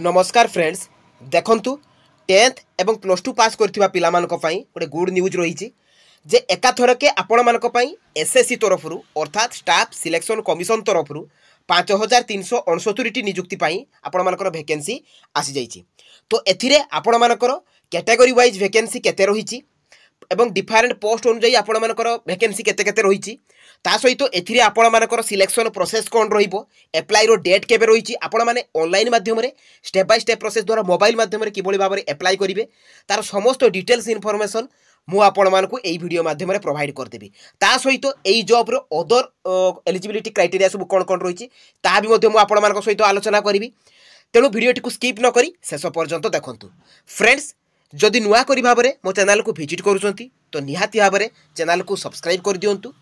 नमस्कार फ्रेंड्स देखंतु 10th एवं +2 पास करथिबा पिला मानक पई गोटे गुड न्यूज रही जे एकाथरके आपण मानक पई एसएससी तरफ अर्थात स्टाफ सिलेक्शन कमिशन तरफ 5369 नियुक्ति पई आपण मानकर वैकेंसी आसी जाइछि। तो एथिरे आपण मानकर कैटेगरी वाइज वैकेंसी केते रहिछि एवं डिफरेंट पोस्ट अनुसार आपण मानकर वैकेंसी केते केते रहिछि ता सहित एथिरे आपण मानकर सिलेक्शन प्रोसेस कोन रहिबो एप्लाई रो डेट केबे रहिछि आपण माने ऑनलाइन माध्यम रे स्टेप बाय स्टेप प्रोसेस द्वारा मोबाइल माध्यम रे किबोली भाबरे एप्लाई करिवे तार समस्त डिटेल्स इन्फॉर्मेशन मु आपण मानकु एई वीडियो माध्यम रे प्रोवाइड कर देबी। ता सहित एई जॉब रो अदर एलिजिबिलिटी क्राइटेरिया सब कोन कोन रहिछि ता भी मध्य मु आपण मानक सहित आलोचना करिवि। तेणु वीडियोटी को स्किप न करी शेष पर्यंत देखंतु। फ्रेंड्स जदि नुआ करी भाबरे मो चैनल को विजिट करूछंती तो निहाती भाबरे चैनल को सब्सक्राइब कर दियंतु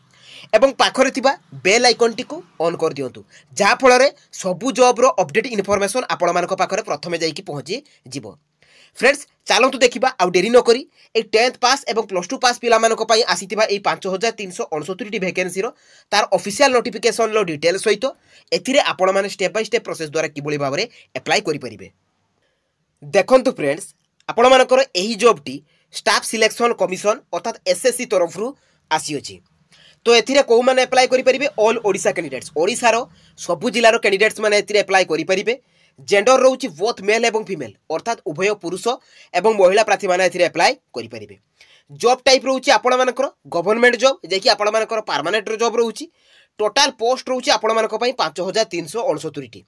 एवं पाखरे थिबा बेल आइकन टी को ऑन कर दियंतु जहा फल रे सबु जॉब रो अपडेट इन्फॉर्मेशन आपण मानक पाखरे प्रथमे जाई कि पहुंची जिवो। फ्रेंड्स चलतु देखा आउ डेरी नकरी 10th पास एवं +2 पास पिला मानक पई आसीथिबा ए 5369 वैकेंसी रो तार ऑफिशियल नोटिफिकेशन लो डिटेल सहित एथिरे आपण माने स्टेप बाय स्टेप प्रोसेस द्वारा किबोली भाबरे अप्लाई करि परिबे। देखंतु फ्रेंड्स आपण मानकर एही job T staff selection commission अर्थात एसएससी तरफ आसी अछि। तो एथिरे को माने अप्लाई करि परिबे ऑल ओडिशा कैंडिडेट्स ओडिशा रो सबु जिल्ला रो कैंडिडेट्स माने एथिरे अप्लाई करि परिबे। जेंडर रोची बोथ मेल एवं फीमेल अर्थात उभय पुरुष एवं महिला प्रार्थी माने एथिरे अप्लाई करि परिबे। जॉब टाइप रोची आपण मानकर गवर्नमेंट जॉब जेकी आपण मानकर परमानेंट जॉब रोची टोटाल पोस्ट रोची आपण मानक पई 5369 टी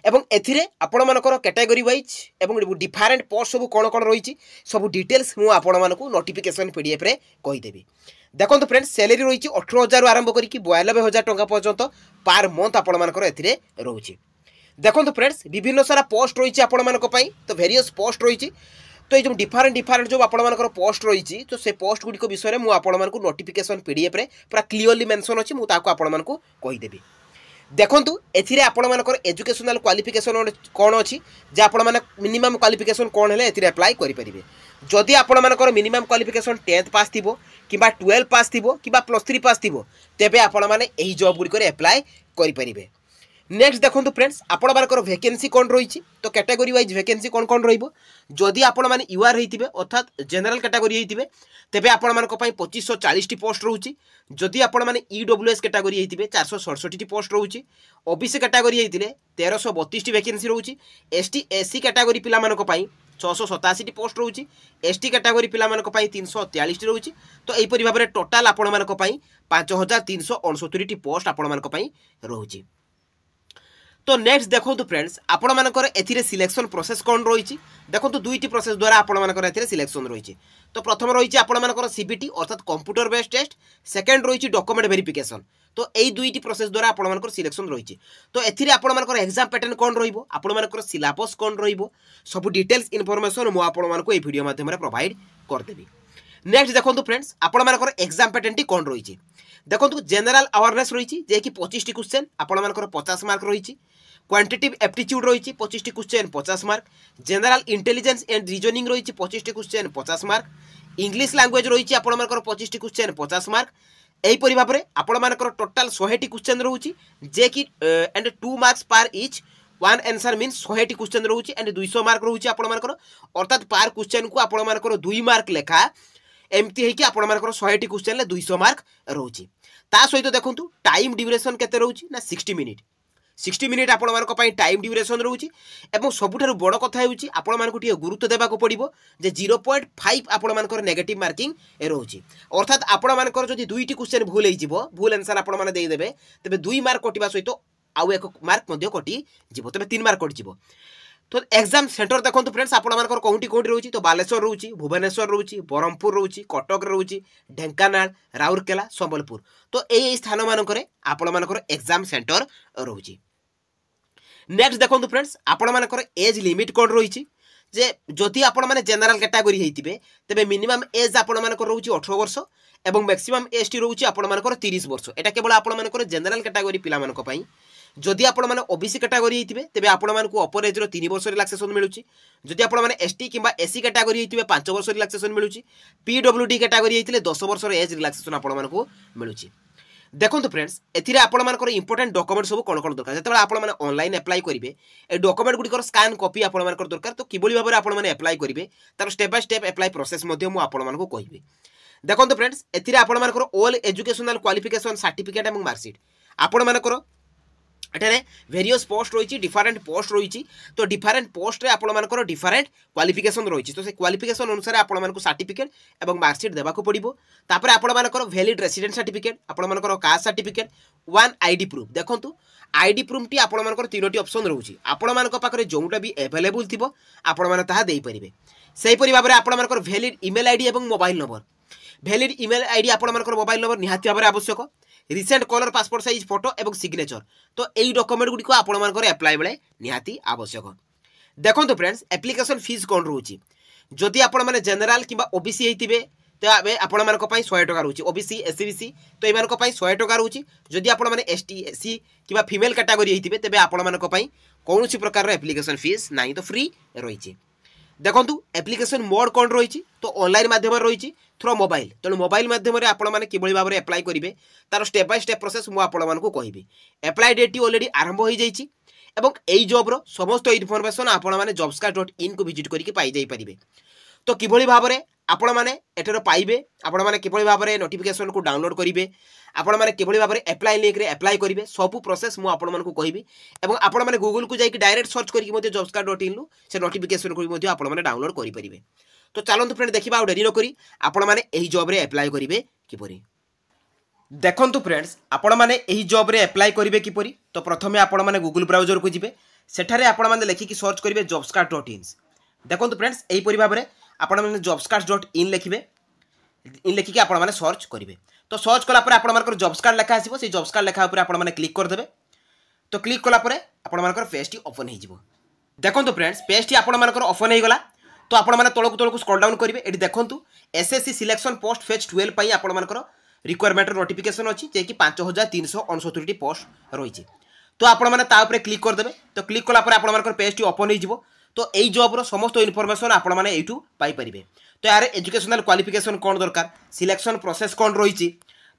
एवं एथिरे आपण मानकर कैटेगरी वाइज एवं डिफरेंट पोस्ट सब कोन कोन रहिछि सब डिटेल्स मु आपण मानकु नोटिफिकेशन पीडीएफ रे कहि देबी। देखंतु फ्रेंड्स सैलरी रहिछि 18000 रु आरंभ करिकि 92000 टंका पर्यंत पर मंथ आपण मानकर एथिरे रहउछि। देखो फ्रेंड्स विभिन्न सारा पोस्ट रही आपण मानक पई तो वेरियस पोस्ट रही तो ये डिफरेंट जो आपण मानकर पोस्ट रही तो से पोस्ट गुडी को विषय में मु आपण मानकु नोटिफिकेशन पीडीएफ रे पूरा क्लियरली मेंशन अछि मु ताको आपण मानकु कहि देबी। देखंतु एथिरे आपण मानकर एजुकेशनल क्वालिफिकेशन कोन अछि जे आपण माने मिनिमम क्वालिफिकेशन कोन हेले एथिरे अप्लाई करि परिबे। जदि आपण मानकर मिनिमम क्वालिफिकेशन 10th पास थिबो किबा 12 पास थिबो किबा +3 पास थिबो तेबे आपण माने एही जॉब गुडी करे अप्लाई करि परिबे। नेक्स्ट देखो फ्रेंड्स आपण मानकर वैकेंसी कौन रही तो कैटेगरी वाइज वैकेंसी कौन कौन रही जदि आपण माने यूआर होइतिबे अर्थात जनरल कैटेगरी होइतिबे तेबे आपण मानक पई 2540 टी पोस्ट रहउची। जदि आपण माने ईडब्ल्यूएस कैटेगरी होइतिबे 467 टी पोस्ट रहउची। ओबीसी कैटेगरी होइतिले 1332 टी वैकेंसी रहउची। एसटी एससी कैटेगरी पिला मानक पई 687 टी पोस्ट रहउची। एसटी कैटेगरी पिला मानक पई 343 टी रहउची। तो एई परि भाबरे टोटल आपण मानक पई 5369 टी पोस्ट आपण मानक पई रहउची। तो नेक्स्ट देखो फ्रेंड्स आपण मानकर एथिरे सिलेक्शन प्रोसेस कौन रही देखो दुईटी प्रोसेस द्वारा आपण मानकर एथिरे सिलेक्शन रही। तो प्रथम रही आपण मानकर सीबीटी अर्थात कंप्यूटर बेस्ड टेस्ट सेकंड रही डॉक्यूमेंट वेरिफिकेशन। तो यही दुईटी प्रोसेस द्वारा आपण मानकर सिलेक्शन रही। तो एथिरे आपण मानकर एग्जाम पैटर्न कौन रहिबो आपण मानकर सिलेबस कौन रहिबो सब डिटेल्स इन्फॉर्मेशन मु आपण मानकर ए वीडियो माध्यम रे प्रोवाइड कर देबी। नेक्स्ट देखो फ्रेंड्स आपण मानकर एग्जाम पैटर्न टी कौन रही देखो जनरल अवेयरनेस रही जे कि 25 टी क्वेश्चन आपण मानकर 50 मार्क रही। क्वांटिटिव एप्टीट्यूड रही 25 T question 50 mark. General intelligence and reasoning रही 25 T question 50 mark. English language रही आपण मानकर 25 टी क्वेश्चन 50 मार्क। एही परि भाबरे आपण मानकर टोटल 100 टी क्वेश्चन रहउची जे कि एंड 2 मार्क्स पर ईच वन आंसर मींस 100 टी क्वेश्चन रहउची एंड 200 मार्क रहउची आपण मानकर अर्थात पर क्वेश्चन को आपण मानकर 2 मार्क लेखा एमती है कि आपण मानकर 100 टी क्वेश्चन ले 200 मार्क रहउची। ता सहित देखंतु टाइम ड्यूरेशन केते रहउची ना 60 मिनिट 60 मिनिट आपण मानक पई टाइम ड्यूरेशन रहउची। एवं सबुठारु बड़ कथा हेउची आपण मानकु टिके गुरुत्व देबा को पड़िबो जे 0.5 आपण मानकर नेगेटिव मार्किंग रहउची अर्थात आपण मानकर जदि दुईटी क्वेश्चन भूल हेइ जिवो भूल आंसर आपण माने देइ देबे तबे 2 मार्क कटिबा सहित आउ एक मार्क मध्ये कटि जिवो तबे 3 मार्क कटि जिवो। तो एग्जाम सेंटर देखो फ्रेंड्स आपण मानकर कोउटी कोउटी रहउची तो बालेश्वर रहउची भुवनेश्वर रहउची ब्रह्मपुर रहउची कटक रहउची ढेंकानाल राउरकेला संबलपुर। तो एई स्थान मानकर आपण मानकर एग्जाम सेंटर रहउची। नेक्स्ट देखो फ्रेंड्स आपण मानकर एज लिमिट कौन रही जे जदि आपण माने जनरल कैटेगरी होइतिबे तबे मिनिमम एज आपण मानकर रहउची 18 वर्ष एवं मैक्सिमम एज टी रहउची आपण मानकर 30 वर्ष। एटा केवल आपण मानकर जनरल कैटेगरी पिला मानक पई। जदि आपण माने ओबीसी कैटेगरी होइतिबे तबे आपण मानकु अपर एज रो 3 वर्ष रिलैक्सेशन मिलुची। जदि आपण माने एसटी किबा एससी कैटेगरी होइतिबे 5 वर्ष रिलैक्सेशन मिलुची। पीडब्ल्यूडी कैटेगरी होइतिले 10 वर्ष रो एज रिलैक्सेशन आपण मानकु मिलुची। देखो फ्रेंड्स एथिरे आपनकर इंपोर्टेंट डॉक्यूमेंट सब कौन कौन दरकार जिते आपने ऑनलाइन अप्लाई करेंगे ए डॉक्यूमेंट गुड़िकर स्कान कॉपी आपनकर दरकार तो किभली भाव में आपने अप्लाई करेंगे तार step by step apply process आपको कहबी देखो फ्रेंड्स एथिरे आपनकर ऑल एजुकेशनल क्वालिफिकेशन सर्टिफिकेट और मार्कशीट आपनकर एठारे वेरियस पोस्ट रही डिफरेंट पोस्ट रही तो डिफरेंट पोस्ट रे आपनकर डिफरेंट क्वालिफिकेशन रही तो से क्वालिफिकेशन अनुसार आपको सर्टिफिकेट और मार्कशीट देवाक पड़ो तापर आपनकर वैलिड रेसिडेंट सर्टिफिकेट आपनकर caste certificate one ID proof देखो आईडी प्रूफ टी आपनकर तीनोटी ऑप्शन रोचे आपण पाखे जोटा भी अवेलेबल थी आपरे से भाव में आपनकर वैलिड ईमेल आईडी और mobile number valid email ID आपनकर मोबाइल नंबर निहाती भाव में आवश्यक recent colour passport size photo और सिग्नेचर तो यही डॉक्यूमेंट गुड़िक आपनकर अप्लाई बेले निहाती आवश्यक देखो फ्रेंड्स एप्लिकेशन फीस कौन रोचे जदि आपने जनरल कि ओबीसी होते तो आपण 100 टका रोचे ओबीसी एससी बीसी तो यहाँ 100 टका रोचे जदि आपने एसटी एससी कि फीमेल कैटेगरी होते तेज आपण कौन प्रकार एप्लिकेशन फीस ना तो फ्री रही देखो एप्लिकेशन मोड कौन रही तो ऑनलाइन माध्यम रही थ्रू मोबाइल तेणु मोबाइल माध्यम आपने किभली भाव में अप्लाई करेंगे तार स्टेप बाय स्टेप प्रोसेस मुझे कहबी अप्लाई डेट ऑलरेडी आरंभ हो जाइए एवं यही जॉब्र समस्त इनफॉरमेशन आपने jobscard.in को विजिट करके पारे तो किभली भाव में आपण मैंने एटर पाइबे आपण मैंने किभली भाव में नोटिफिकेशन को डाउनलोड करेंगे आपण मैंने किभली भाव में अप्लाई लिंक रे अप्लाई करेंगे सबू प्रोसेस मुझे आपण को कहबी एवं आपण मैंने गूगल को जाकि डायरेक्ट सर्च करके jobscard.in से नोटिफिकेशन को आपण मैंने डाउनलोड करेंगे तो चलते फ्रेंड देखा डेरी नक आपण मैंने यही जॉब रे अप्लाई करेंगे किपरि देखो फ्रेंड्स आपण मैंने यही जॉब रे अप्लाई करेंगे किपरि तो प्रथमे आपण मैंने गूगल ब्राउजर को जिबे सेठारे आपण मैंने लिखिकी सर्च करेंगे jobscard.in देखो फ्रेंड्स यहीपरि भाव में आपण मैंने jobscard.in लिखिबे इन लिखिकी आपण मैंने सर्च करेंगे तो सर्च कलापर आपंकर जॉब्सकार्ड लेखा आसो से जॉब्सकार्ड लेखा उपर आपण मैंने क्लिक करदे तो क्लिक कलापर आपंकर पेजटी ओपन हो देखो फ्रेंड्स पेजटी आपंकर ओपन हो गला तो आपण मैंने तौक तौक स्क्रॉल डाउन करेंगे ये देखो एसएससी सिलेक्शन पोस्ट फेज 12 पर आपंकर रिक्वायरमेंट नोटिफिकेशन अच्छी जे कि 5369 पोस्ट रही तो आपण मैंने क्लिक करदे तो क्लिक कलापर आपंकर पेजटी ओपन हो तो यही जॉब्र समस्त इनफॉरमेशन आपण मैंने यूँ पाइपर तो यार एजुकेशनल क्वालिफिकेशन कौन दरकार सिलेक्शन प्रोसेस कौन रही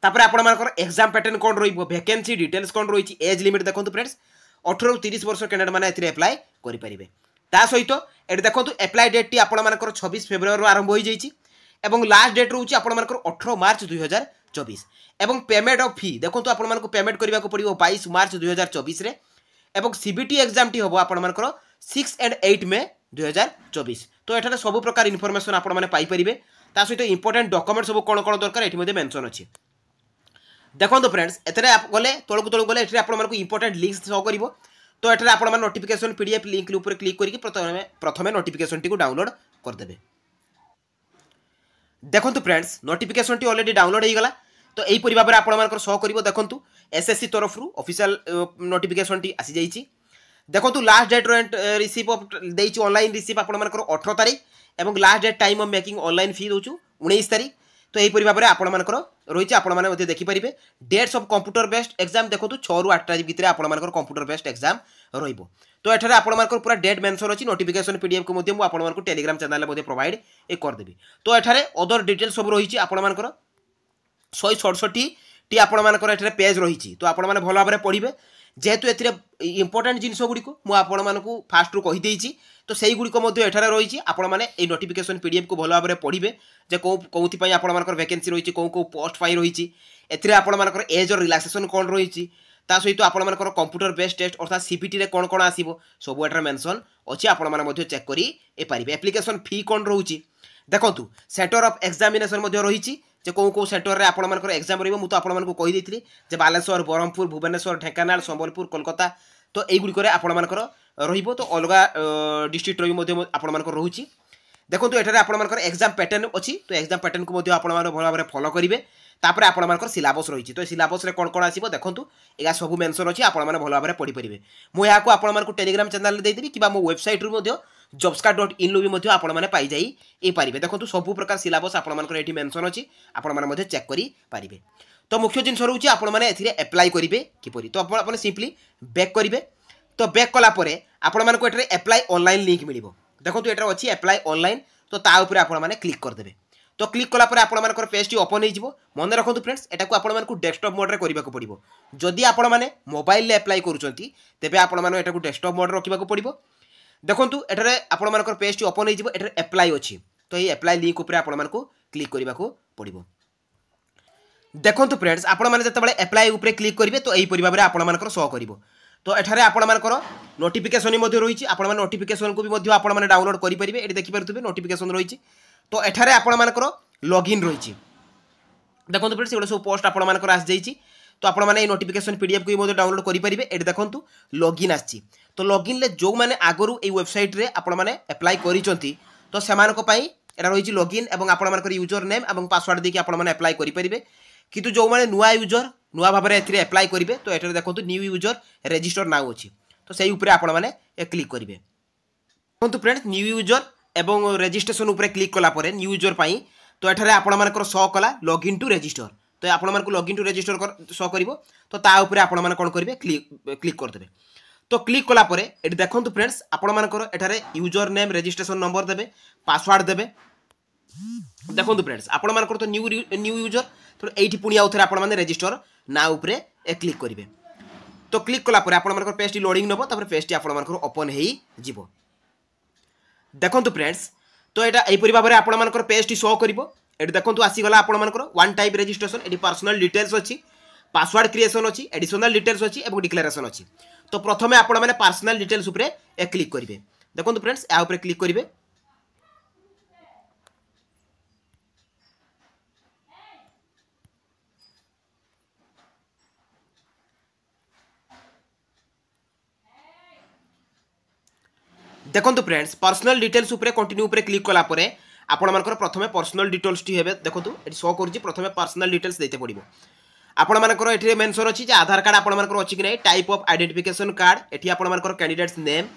आपंकर एग्जाम पैटर्न कौन रैकेंसी डिटेल्स कौन रही एज लिमिट देखो फ्रेंड्स 18 ରୁ 30 वर्ष कैंडिडेट मैंने अप्लाई करेंगे ता सहित ये देखो अप्लाई डेट टी आपंकर 26 फेब्रुआरी आरंभ हो जाए लास्ट डेट रोचे आपंकर 18 मार्च 2024 एवं पेमेंट ऑफ फी देखो आपको पेमेंट करने को पड़ो 22 मार्च 2024 रे एवं सीबीटी एग्जाम टी हम आपंकर 6 और 8 मे 2024 तो ये सब प्रकार इनफॉरमेशन आपने पाइपर ता सहित इंपोर्टेंट डॉक्यूमेंट सब कौन कौन दरकार ये मेंशन अच्छी देखो फ्रेंड्स एथरे गले तौक तौक गले आपको इंपोर्टेंट लिंक्स शो कर तो ये आप नोटिफिकेशन पीडीएफ लिंक ऊपर क्लिक करके प्रथम नोटिफिकेशन टी डाउनलोड करदे देखो friends notification T already download हो गला तो यहीपरि भाव में आपंकर शो कर देखो एसएससी तरफ ऑफिशियल नोटिफिकेशन टी आसी जाइए देखो लास्ट डेट रेंट रिसीव देती ऑनलाइन रिसीव आपंकर 18 तारीख और last date time of making online fee दूँ 19 तारीख तो यहीपरि भाव में आपंकर रही आपने देखिपारे dates of computer based exam देखो 6 ରୁ 8 तारीख भितर आपंकर कंप्यूटर बेस्ड एग्जाम रहिबो तो एठारे आपंकर पूरा डेट मेंशन अच्छी नोटिफिकेशन पीडीएफ को आपको टेलीग्राम चैनल में प्रोवाइड करदेवी तो एठारे अदर डिटेल्स सब रही आपंकर 167 टी आपंकर पेज रही तो आपने भल भाव में पढ़े जेहेतु ए इंपोर्टेंट जिनस गुड़िक मुझे फास्ट रू कहीदे तो सही गुड़िक एठारे रही आपने नोटिफिकेशन पीडीएफ को भल भाव में पढ़े जे कौन आपंकर वैकेंसी रही कौ पोस्ट पाई रही आपंकर एज और रिलैक्सेशन कौन रही सहित आपंकर कंप्यूटर बेस्ड टेस्ट अर्थात सीपीटी रे कौन कौन आसो सब एठार मेंशन अच्छी आपने चेक करें एप्लिकेशन फी कौन रोचे देखो सेंटर ऑफ एग्जामिनेशन रही कौ कौ सेंटर में आपंकर एग्जाम रही मुझे आपको कहीदी बालेश्वर ब्रह्मपुर भुवनेश्वर ढेंकानाल संबलपुर कोलकाता तो युगुड़िक आपंकर तो अलग डिस्ट्रिक्ट आपंकर रोचे देखो ये आपंकर एग्जाम पैटर्न अच्छी तो एग्जाम पैटर्न को आप भल भाव में फॉलो करेंगे तापर आपंकर सिलेबस रही तो सिलेबस रे कौन कौन आसो देखो यह सब मेंशन अच्छी आपने भल भाव में पढ़ी पारे मुझे आपको टेलीग्राम चैनल देदेवी कि मो वेबसाइट रू jobscard.in रू भी आपने पाई पारे देखो सब प्रकार सिलेबस आपंकर ये मेंशन अच्छी आपने चेक करेंगे तो मुख्य जिन रोचे आपने अप्लाई करेंगे किपरि तो आपने सिंपली बैक करेंगे तो बैक कलापर आपको ये अप्लाई ऑनलाइन लिंक मिल देखो ये अच्छी अप्लाई ऑनलाइन तो ता ऊपर आपने क्लिक करदे तो क्लिक कलापर आपर पेजटी ओपन हो मन रखु फ्रेंड्स एटा आपको डेस्कटॉप मोड्रे करने पड़ो जदि आपण मैंने मोबाइल एप्लाई करुँच तेज आपको डेस्कटॉप मोड्रे रखा पड़ो देखो एठारे आपर पेजटी ओपन हो एप्लाई अच्छी तो ये एप्लाई लिंक उपर आपको क्लिक करने पड़ो देखो फ्रेंड्स आपण मैंने जो एप्लाई उपर क्लिक करेंगे तो यही भाव में आपर शो कर तो एठारे आपर नोटिफिकेशन रही आप नोटिफिकेशन को भी आपने डाउनलोड करेंगे ये देखिपे नोटिफिकेशन रही तो एठारे आपर लॉगिन रही देखो फ्रेंड्स ये सब पोस्ट आपर आस जाइए तो आपने नोटिफिकेशन पीडीएफ को भी डाउनलोड करेंगे ये देखो लॉगिन आसी तो लॉगिन ले जो मैंने आगु ये वेबसाइट रे आपने एप्लाई करी तो से रही लॉगिन और आपर यूजर नेम और पासवर्ड देखिए आपने एप्लाई करेंगे किंतु जो मैंने नुआ यूजर नुआ भाव में एप्लाई करेंगे तो ये देखो न्यू यूजर रजिस्टर नाउ अच्छी तो से आपने क्लिक करेंगे देखो फ्रेंड्स न्यू यूजर एवं रजिस्ट्रेशन उपर क्लिक कलापर न्यू यूजर पाई तो ये आपर शो कला लॉगिन टू रजिस्टर तो आपको लॉगिन टू रजिस्टर शो कर तो ताऊपर आपने कौन करेंगे क्लिक करदे तो क्लिक कलापर ये देखो फ्रेंड्स आपर यूजर नेम रजिस्ट्रेशन नंबर देवे पासवर्ड देवे देखो फ्रेंड्स आपर तो न्यू यूजर तो ये पुणी आउ थे आपने रजिस्टर ना उपरे क्लिक करेंगे तो क्लिक कलापर आपर पेजटी लोडिंग नब तब पेजटी आपर ओपन हो देखो फ्रेंड्स तो यहाँ यहीपरी भाव में आपर पेजटी शो कर देखो आसीगला आपर वन टाइप रजिस्ट्रेशन ये पर्सनल डिटेल्स अच्छी पासवर्ड क्रिएशन अच्छी एडिशनल डिटेल्स अच्छी और डिक्लेरेशन अच्छी तो प्रथम आपण मैंने पर्सनल डिटेल्स उपर क्लिक करेंगे देखो फ्रेंड्स या क्लिक करेंगे देखो फ्रेंड्स पर्सनल डिटेल्स उपर कंटिन्यू उपर क्लिक कलापर आपर प्रथम पर्सनल डिटेल्स टी हे देखो ये शो कर प्रथम पर्सनल डिटेल्स देते पड़ो आपर ये मेंशन अच्छी आधार कार्ड आपर अच्छी कि नहीं टाइप ऑफ आइडेंटिफिकेशन कार्ड ये आपर कैंडिडेट्स नेम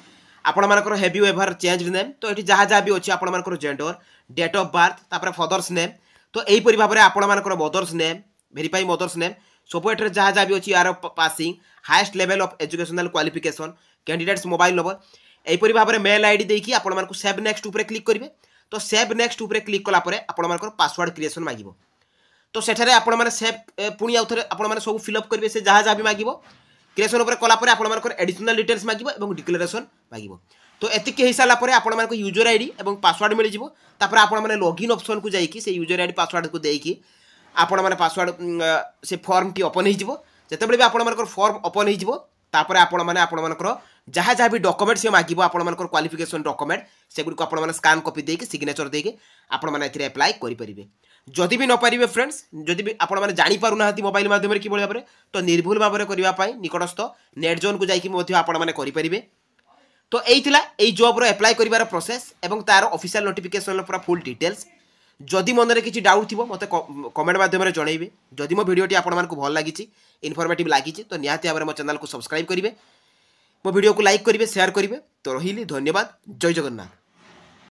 आपर have you ever change name तो ये जहाँ जहाँ भी अच्छी आपर जेंडर डेट ऑफ बर्थ तापर फादर्स नेम तो यहीपरी भाव में आपर mother's name verify mother's name सब ये जहाँ जहाँ भी अच्छी यार passing highest level of educational qualification candidates mobile number यहीपरी भाव में मेल आईडी देखिए आपको सेव नेक्स्ट उपर क्लिक करेंगे तो सेव नेक्स्ट उपर क्लिक कलापर आपर पासवर्ड क्रिएशन मांगो तो सेठारे आपने सेव पुणी आउ थे आपने सब फिलअप करेंगे से जहाँ जहाँ भी मांगो क्रिएशन उपर कलापर आपर एडिशनल डिटेल्स मांगो और डिक्लेरेशन मांगो तो एतिक हो सारापर आपको यूजर आईडी और पासवर्ड मिल जापर आपने लॉगिन ऑप्शन को जाइए से यूजर आईडी पासवर्ड को देकी आपने पासवर्ड से फॉर्म टी ओपन हो जितेबाला भी आपर फॉर्म ओपन होपर आपर जहाँ जहाँ भी डॉक्यूमेंट से मांगो आपर क्वालिफिकेशन डॉक्यूमेंट से गुड आपने स्कान कॉपी देके सिग्नेचर देके आपने एप्लाई करेंगे जदि भी नपारे फ्रेंड्स जदि भी आपने जापर ना मोबाइल माध्यम कि भाव में तो निर्भुल भाव में करने निकटस्थ नेट जोन को जाकि आपने करेंगे तो यही जॉब एप्लाई करार प्रोसेस और तार ऑफिशियल नोटिफिकेशन पूरा फुल डिटेल्स जदि मन में किसी डाउट थी मत कमेंट माध्यम जनइबे जदि मो वीडियोटी आपको भल लगी इनफॉर्मेटिव लगी तो निहाती भाव में मो चैनल को सब्सक्राइब करेंगे मो वीडियो को लाइक करेंगे शेयर करेंगे तो रही धन्यवाद जय जगन्नाथ।